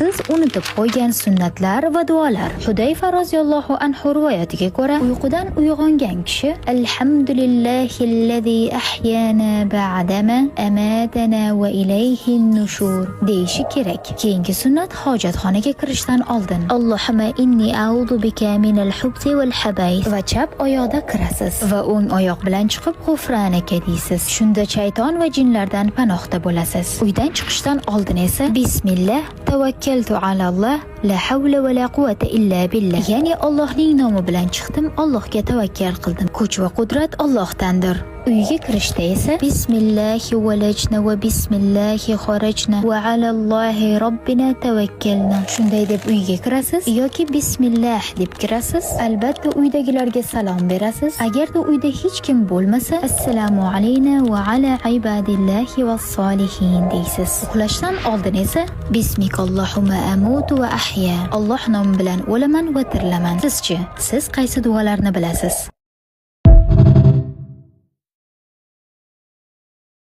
siz unutib qo'ygan sunnatlar va duolar. Hudayfa roziyallohu anhu rivoyatiga ko'ra, uyqudan uyg'ongan kishi alhamdulillahillazi ahyana ba'dama amatana va ilayhin nushur deyishi kerak. Keyingi sunnat hojatxonaga kirishdan oldin Allohumma inni a'udhu bika minal hubsi wal habayth va chap oyoqda kirasiz va o'ng oyoq bilan chiqib g'ufranaka deysiz. Shunda shayton va jinlardan panohda bo'lasiz. Uydan chiqishdan oldin esa bismillah tavakkaltu alalloh la havla va la quvvata illa billah, ya'ni Allohning nomi bilan chiqdim, Allohga tavakkal qildim. Kuch va qudrat Allohdandir. Uyga kirishda esa bismillahi valajna va bismillahi xorajna va alallohi robbina tavakkalna. Shunday deb uyga kirasiz yoki bismillah deb kirasiz. Albatta uydagilarga salom berasiz. Agarda uyda hech kim bo'lmasa, assalomu alayna va ala ibadillahi vas solihin deysiz. Uxlashdan oldin esa bismikallohumma amutu va ahya, Alloh nomi bilan o'laman va tirilaman. Sizchi, siz qaysi duolarni bilasiz?